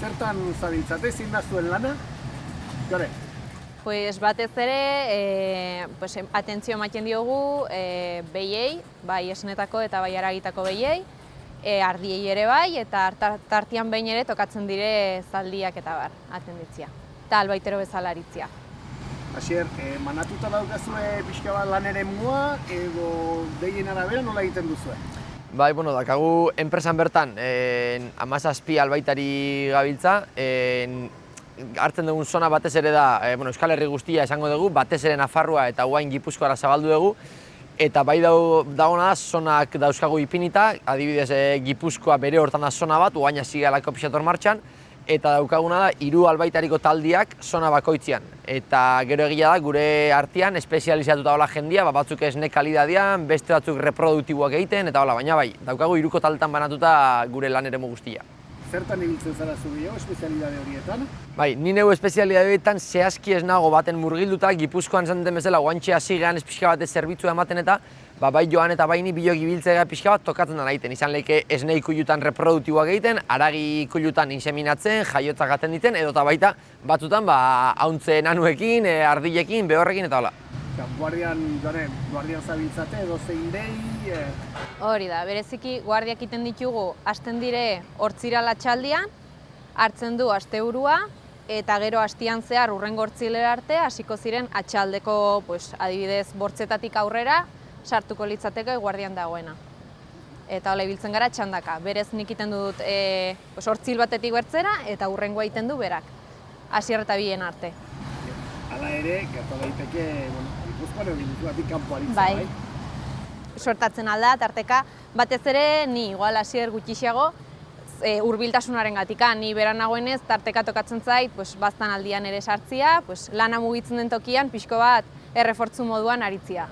zertan zabiltzate, zein da zuen lana? Jore? Pues batez ere, atentzio ematen diogu behiei, bai esnetako eta bai haragitako behiei, ardiei ere bai, eta tartean behin ere tokatzen dire zaldiak eta bar, atenditzia. Eta albaitero bezala aritzia. Asier, manatuta daukazue pixka bat lan eremua, edo deien arabera nola egiten duzue? Bai, dakagu enpresan bertan 17 albaitari gabiltza, hartzen dugun zona batez ere da, Euskal Herri guztia esango dugu, batez ere Nafarroa eta guain Gipuzkoara zabaldu dugu, eta bai dagoena da, zonak dauzkagu ipinita, adibidez Gipuzkoa bere hortan da zona bat, guain hasi galako pixator martxan, eta daukaguna da 3 albaitariko taldiak zona bakoitzean. Eta gero egia da, gure artean espezializatuta hola jendia, batzuk esne kalidadian, beste batzuk reproduktiboak egiten, eta hola, baina bai, daukagu 3 taldetan banatuta gure lan eremu guztia. Zertan ibiltzen zara zu gehiago, espezialidade horietan? Bai, ni neu espezialidade horietan zehazki ez nago baten murgilduta, Gipuzkoan zaten bezala, guantxe hasi gehan pixka batez zerbitzua ematen eta bai joan eta bai ni bilok ibiltzea pixka bat tokatzen da egiten. Izan lehike esne ikulutan reproduktiboak egiten, haragi ikulutan inseminatzen, jaiotzak gaten diten, edota baita batzutan hauntze nanuekin, ardilekin, behorrekin eta hola. Guardian zabiltzate edo zein dei? Hori da, bereziki guardiak egiten ditugu, hasten dire hortzirala txaldian, hartzen du asteburua, eta gero hastian zehar urrengo hortzilera arte, hasiko ziren atxaldeko, adibidez, bortzetatik aurrera, sartuko litzateke guardian dagoena. Eta hola ibiltzen gara txandaka. Berez nik egiten dut hortzil batetik bertzera, eta urrengoa egiten du berak. Asier eta bien arte. Hala ere, gerta daiteke, Gipuzkoan edo Gipuzkoatik kanpo aritza, bai? Sortatzen alda, tarteka, batez ere, ni igual Asier gutxiago, hurbiltasunaren gatika, ni beran nagoenez, tarteka tokatzen zait, baztan aldian ere sartzia, lana mugitzen den tokian, pixko bat errefortzu moduan aritzia.